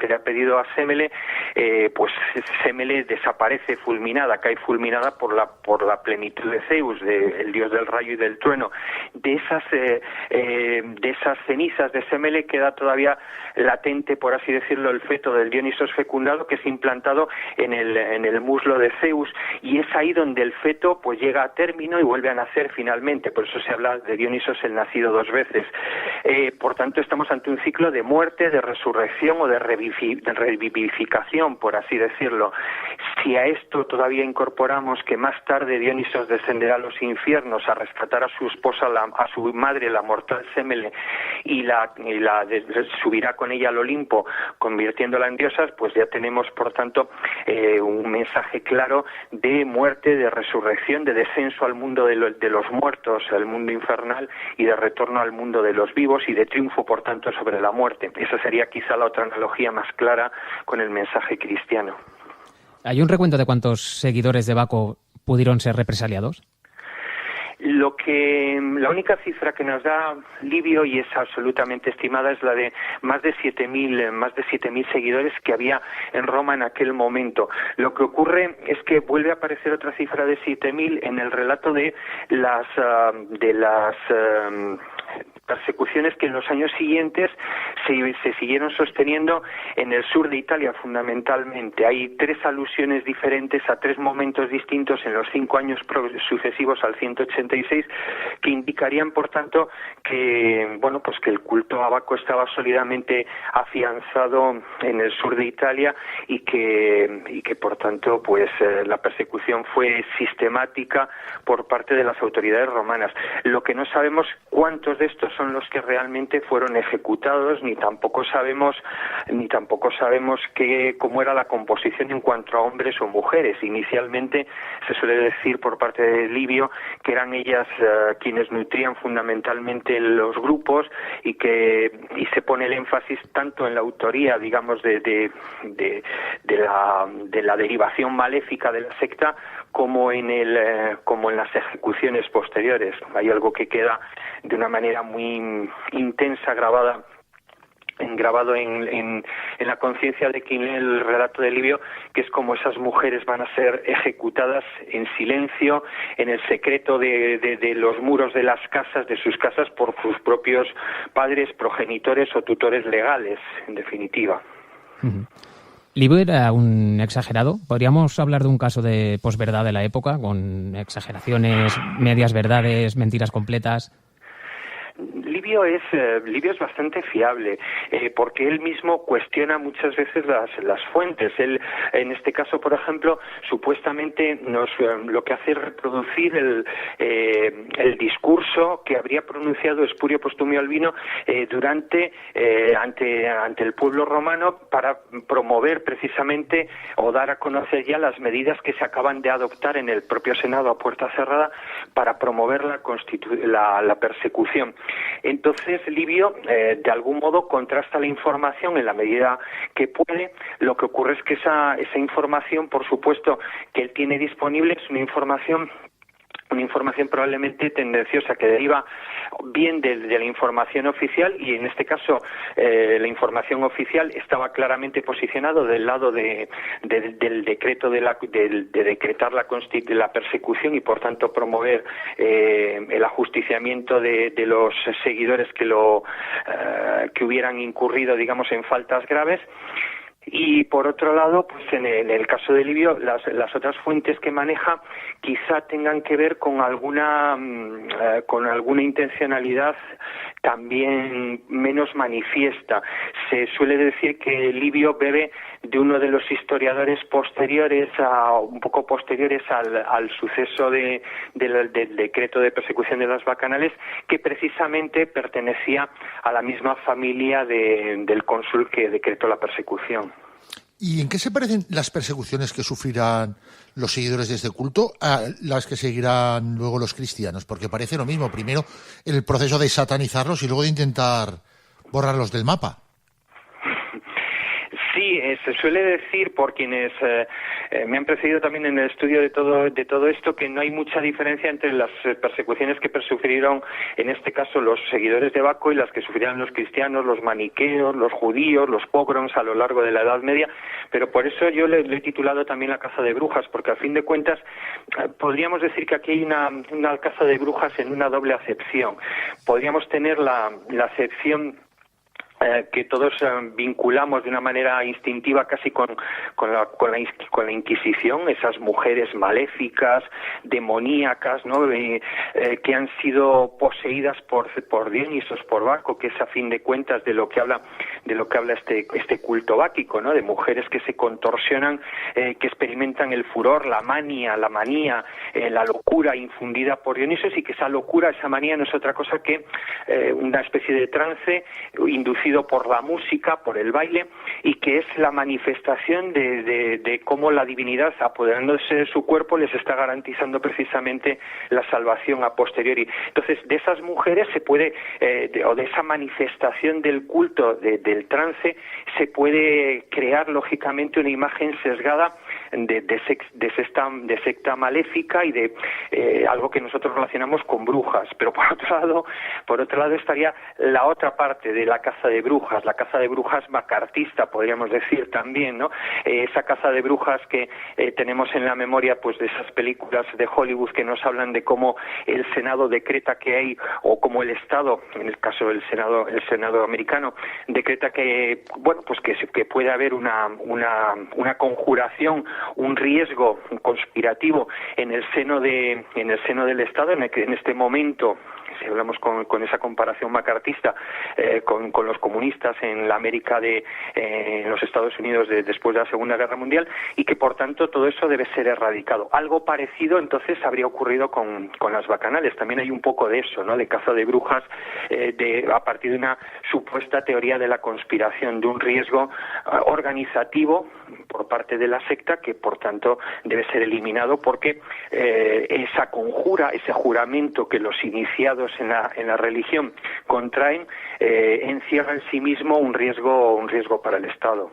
le ha pedido a Semele, pues Semele desaparece fulminada, cae fulminada por la plenitud de Zeus, el dios del rayo y del trueno. De esas cenizas de Semele queda todavía latente, por así decirlo, el feto del Dionisos fecundado, que es implantado en el muslo de Zeus, y es ahí donde el feto pues llega a término y vuelve a nacer finalmente. Por eso se habla de Dionisos el nacido dos veces. Por tanto, estamos ante un ciclo de muerte, de resurrección o de revivificación, por así decirlo. Si a esto todavía incorporamos que más tarde Dionisos descenderá a los infiernos a rescatar a su esposa, a su madre, la mortal Semele, y subirá con ella al Olimpo, convirtiéndola en diosas, pues ya tenemos, por tanto, un mensaje claro de muerte, de resurrección, de descenso al mundo de los muertos, al mundo infernal, y de retorno al mundo de los vivos, y de triunfo, por tanto, sobre la muerte. Esa sería quizá la otra analogía más clara con el mensaje cristiano. ¿Hay un recuento de cuántos seguidores de Baco pudieron ser represaliados? La única cifra que nos da Livio, y es absolutamente estimada, es la de más de 7.000 seguidores que había en Roma en aquel momento. Lo que ocurre es que vuelve a aparecer otra cifra de 7.000 en el relato de las persecuciones que en los años siguientes se siguieron sosteniendo en el sur de Italia, fundamentalmente. Hay 3 alusiones diferentes a 3 momentos distintos en los 5 años sucesivos al 186, que indicarían, por tanto, que que el culto a Baco estaba sólidamente afianzado en el sur de Italia, y que por tanto la persecución fue sistemática por parte de las autoridades romanas. Lo que no sabemos cuántos de estos son los que realmente fueron ejecutados, ni tampoco sabemos cómo era la composición en cuanto a hombres o mujeres. Inicialmente se suele decir por parte de Livio que eran ellas quienes nutrían fundamentalmente los grupos, y se pone el énfasis tanto en la autoría, digamos, de la derivación maléfica de la secta, como en las ejecuciones posteriores. Hay algo que queda de una manera muy intensa grabado en la conciencia de quien lee el relato de Livio, que es como esas mujeres van a ser ejecutadas en silencio, en el secreto de los muros de las casas, de sus casas, por sus propios padres, progenitores o tutores legales, en definitiva. Uh-huh. ¿Livio era un exagerado? ¿Podríamos hablar de un caso de posverdad de la época, con exageraciones, medias verdades, mentiras completas? Livio es bastante fiable, porque él mismo cuestiona muchas veces las fuentes. Él, en este caso, por ejemplo, supuestamente lo que hace es reproducir el discurso que habría pronunciado Espurio Postumio Albino ante el pueblo romano, para promover precisamente o dar a conocer ya las medidas que se acaban de adoptar en el propio Senado a puerta cerrada para promover la persecución. Entonces Livio de algún modo contrasta la información en la medida que puede. Lo que ocurre es que esa información, por supuesto, que él tiene disponible, es una información probablemente tendenciosa, que deriva bien de la información oficial, y en este caso la información oficial estaba claramente posicionado del lado del decreto de decretar la persecución, y por tanto promover el ajusticiamiento de los seguidores que hubieran incurrido, digamos, en faltas graves. Y por otro lado, pues en el caso de Livio, las otras fuentes que maneja quizá tengan que ver con alguna intencionalidad también menos manifiesta. Se suele decir que Livio bebe de uno de los historiadores un poco posteriores al suceso del decreto de persecución de las bacanales, que precisamente pertenecía a la misma familia del cónsul que decretó la persecución. ¿Y en qué se parecen las persecuciones que sufrirán los seguidores de este culto a las que seguirán luego los cristianos? Porque parece lo mismo. Primero el proceso de satanizarlos y luego de intentar borrarlos del mapa. Sí, se suele decir por quienes me han precedido también en el estudio de todo esto que no hay mucha diferencia entre las persecuciones que sufrieron en este caso los seguidores de Baco y las que sufrieron los cristianos, los maniqueos, los judíos, los pogroms a lo largo de la Edad Media, pero por eso yo le he titulado también la caza de brujas, porque a fin de cuentas podríamos decir que aquí hay una caza de brujas en una doble acepción. Podríamos tener la acepción que todos vinculamos de una manera instintiva casi con la Inquisición, esas mujeres maléficas, demoníacas, ¿no? Que han sido poseídas por Dionisos, por Baco, que es a fin de cuentas de lo que habla este culto báquico, ¿no? De mujeres que se contorsionan, que experimentan el furor, la manía, la locura infundida por Dionisos, y que esa locura, esa manía no es otra cosa que una especie de trance inducido por la música, por el baile, y que es la manifestación de cómo la divinidad, apoderándose de su cuerpo, les está garantizando precisamente la salvación a posteriori. Entonces, de esas mujeres se puede, o de esa manifestación del culto, del trance, se puede crear lógicamente una imagen sesgada de secta maléfica y de algo que nosotros relacionamos con brujas. Pero por otro lado estaría la otra parte de la caza de brujas, la caza de brujas macartista, podríamos decir también, ¿no? Esa caza de brujas que tenemos en la memoria, pues de esas películas de Hollywood que nos hablan de cómo el Senado decreta que hay, o como el Estado, en el caso del Senado americano, decreta que, bueno, pues que puede haber una conjuración, un riesgo conspirativo en el seno del Estado, en este momento, si hablamos con esa comparación macartista con los comunistas en la América en los Estados Unidos después de la Segunda Guerra Mundial, y que por tanto todo eso debe ser erradicado. Algo parecido entonces habría ocurrido con las bacanales. También hay un poco de eso, ¿no? De caza de brujas, a partir de una supuesta teoría de la conspiración, de un riesgo organizativo por parte de la secta, que por tanto debe ser eliminado, porque esa conjura, ese juramento que los iniciados en la religión contraen, encierra en sí mismo un riesgo para el Estado.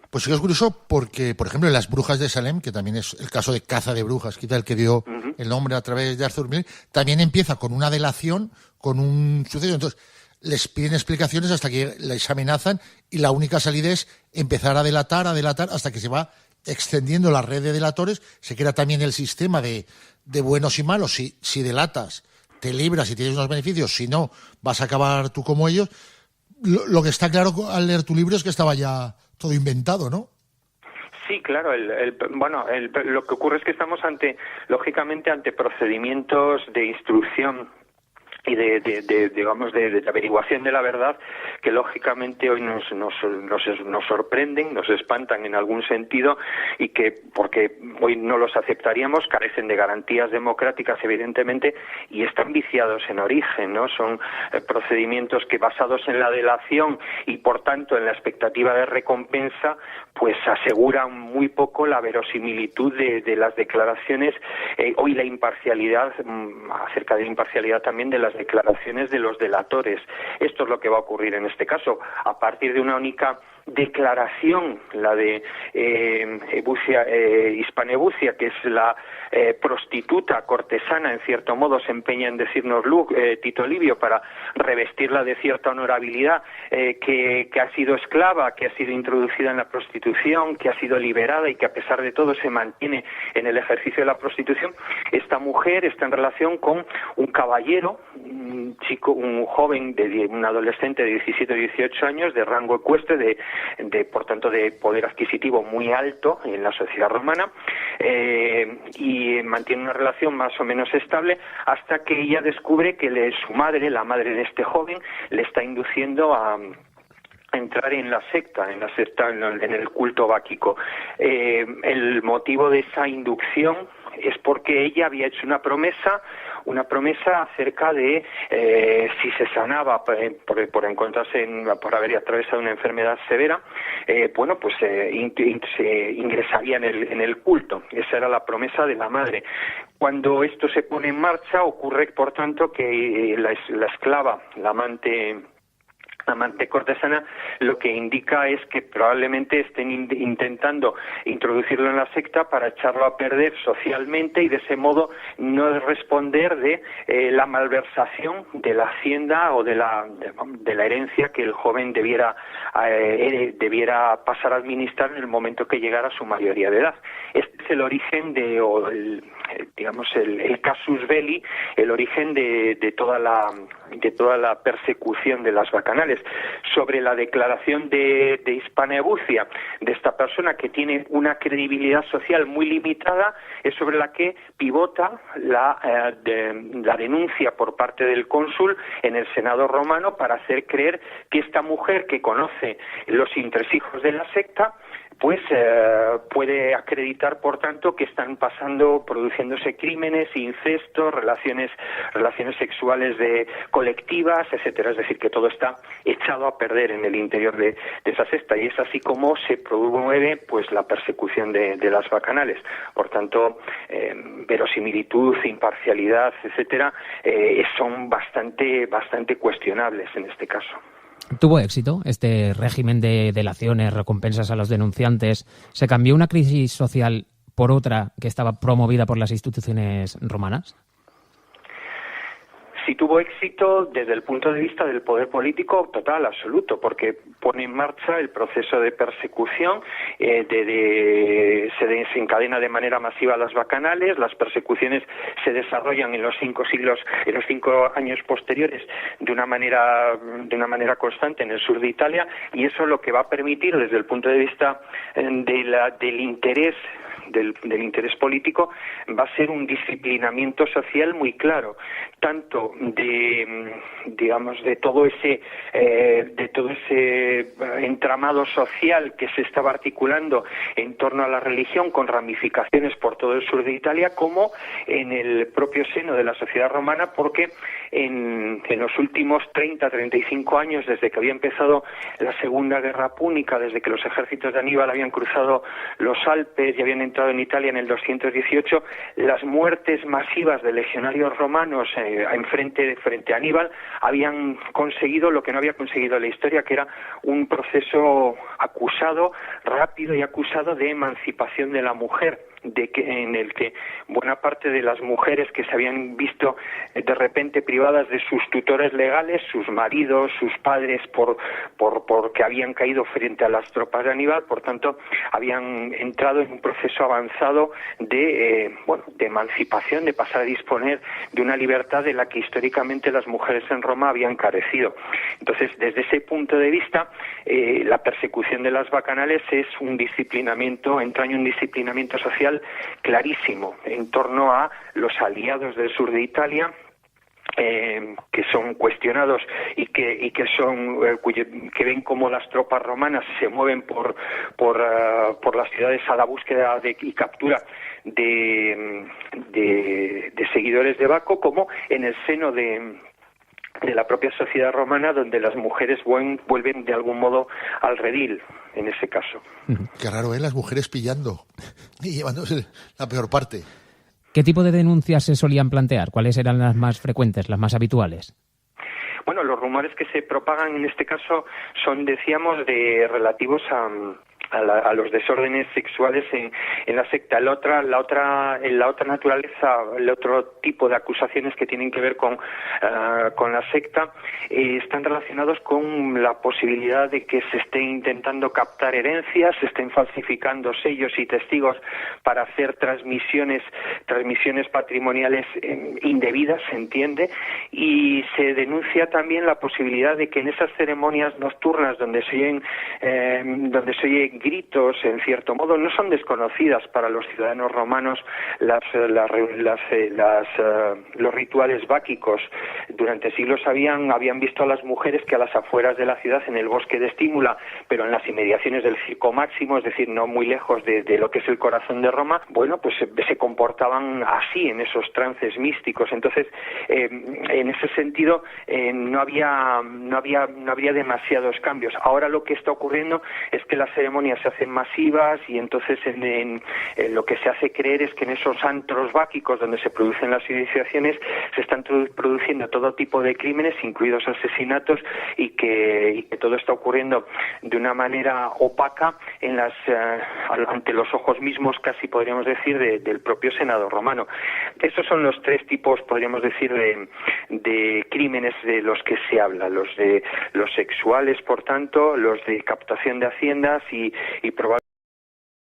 Pues sí que es curioso porque, por ejemplo, en Las Brujas de Salem, que también es el caso de caza de brujas, quizá el que dio el nombre a través de Arthur Miller, también empieza con una delación, con un suceso. Entonces, les piden explicaciones hasta que les amenazan, y la única salida es empezar a delatar, hasta que se va extendiendo la red de delatores. Se crea también el sistema de buenos y malos. Si delatas, te libras y tienes unos beneficios; si no, vas a acabar tú como ellos. Lo que está claro al leer tu libro es que estaba ya todo inventado, ¿no? Sí, claro. Lo que ocurre es que estamos lógicamente ante procedimientos de instrucción y de averiguación de la verdad, que lógicamente hoy nos sorprenden, nos espantan en algún sentido, y que, porque hoy no los aceptaríamos, carecen de garantías democráticas evidentemente, y están viciados en origen, ¿no? Son procedimientos que, basados en la delación y por tanto en la expectativa de recompensa, pues aseguran muy poco la verosimilitud de las declaraciones, hoy la imparcialidad, acerca de la imparcialidad también de las declaraciones de los delatores. Esto es lo que va a ocurrir en este caso, a partir de una única declaración, la de Hispanebucia, que es la prostituta cortesana, en cierto modo se empeña en decirnos Tito Livio, para revestirla de cierta honorabilidad, que ha sido esclava, que ha sido introducida en la prostitución, que ha sido liberada y que a pesar de todo se mantiene en el ejercicio de la prostitución. Esta mujer está en relación con un caballero, un joven, un adolescente de 17 o 18 años, de rango ecuestre, por tanto de poder adquisitivo muy alto en la sociedad romana, y mantiene una relación más o menos estable, hasta que ella descubre que su madre, la madre de este joven, le está induciendo a entrar en la secta, en el culto báquico. El motivo de esa inducción es porque ella había hecho una promesa acerca de si se sanaba por encontrarse por haber atravesado una enfermedad severa, se ingresaría en el culto. Esa era la promesa de la madre. Cuando esto se pone en marcha, ocurre, por tanto, que la esclava, la amante amante cortesana, lo que indica es que probablemente estén intentando introducirlo en la secta para echarlo a perder socialmente y de ese modo no responder de la malversación de la hacienda o de la herencia que el joven debiera pasar a administrar en el momento que llegara a su mayoría de edad. Este es el origen el casus belli, el origen de toda la persecución de las bacanales. Sobre la declaración de Hispania Ebucia, de esta persona que tiene una credibilidad social muy limitada, es sobre la que pivota la denuncia por parte del cónsul en el Senado romano para hacer creer que esta mujer, que conoce los entresijos de la secta, pues puede acreditar, por tanto, que están produciéndose crímenes, incestos, relaciones sexuales colectivas, etcétera. Es decir, que todo está echado a perder en el interior de esa secta, y es así como se promueve pues la persecución de las bacanales. Por tanto, verosimilitud, imparcialidad, etcétera, son bastante cuestionables en este caso. ¿Tuvo éxito este régimen de delaciones, recompensas a los denunciantes? ¿Se cambió una crisis social por otra que estaba promovida por las instituciones romanas? Sí tuvo éxito desde el punto de vista del poder político total, absoluto, porque pone en marcha el proceso de persecución, se desencadena de manera masiva las bacanales, las persecuciones se desarrollan en los 5 años posteriores de una manera constante en el sur de Italia, y eso lo que va a permitir desde el punto de vista del interés político va a ser un disciplinamiento social muy claro, tanto de todo ese entramado social que se estaba articulando en torno a la religión, con ramificaciones por todo el sur de Italia, como en el propio seno de la sociedad romana, porque en los últimos 30-35 años, desde que había empezado la Segunda Guerra Púnica, desde que los ejércitos de Aníbal habían cruzado los Alpes y habían entrado en Italia en el 218, las muertes masivas de legionarios romanos frente a Aníbal habían conseguido lo que no había conseguido la historia, que era un proceso rápido y acusado de emancipación de la mujer, en el que buena parte de las mujeres que se habían visto de repente privadas de sus tutores legales, sus maridos, sus padres, porque habían caído frente a las tropas de Aníbal, por tanto habían entrado en un proceso avanzado de emancipación, de pasar a disponer de una libertad de la que históricamente las mujeres en Roma habían carecido. Entonces, desde ese punto de vista, la persecución de las bacanales entraña un disciplinamiento social clarísimo en torno a los aliados del sur de Italia, que son cuestionados y que ven cómo las tropas romanas se mueven por las ciudades a la búsqueda y captura de seguidores de Baco, como en el seno de la propia sociedad romana, donde las mujeres vuelven de algún modo al redil, en ese caso. Qué raro, las mujeres pillando y llevándose la peor parte. ¿Qué tipo de denuncias se solían plantear? ¿Cuáles eran las más frecuentes, las más habituales? Bueno, los rumores que se propagan en este caso son, decíamos, relativos a los desórdenes sexuales en la secta. La otra naturaleza, el otro tipo de acusaciones que tienen que ver con la secta están relacionados con la posibilidad de que se esté intentando captar herencias, se estén falsificando sellos y testigos para hacer transmisiones patrimoniales indebidas, se entiende, y se denuncia también la posibilidad de que en esas ceremonias nocturnas donde se oyen gritos, en cierto modo, no son desconocidas para los ciudadanos romanos los rituales báquicos. Durante siglos habían visto a las mujeres que a las afueras de la ciudad, en el bosque de Estímula, pero en las inmediaciones del Circo Máximo, es decir, no muy lejos de lo que es el corazón de Roma, pues se comportaban así, en esos trances místicos. Entonces, en ese sentido, no había demasiados cambios. Ahora lo que está ocurriendo es que las ceremonias ceremonias se hacen masivas y entonces en lo que se hace creer es que en esos antros báquicos donde se producen las iniciaciones se están produciendo todo tipo de crímenes, incluidos asesinatos, y que todo está ocurriendo de una manera opaca ante los ojos mismos, casi podríamos decir, del propio Senado romano. Estos son los tres tipos, podríamos decir, de crímenes de los que se habla: los sexuales, por tanto, los de captación de haciendas y probablemente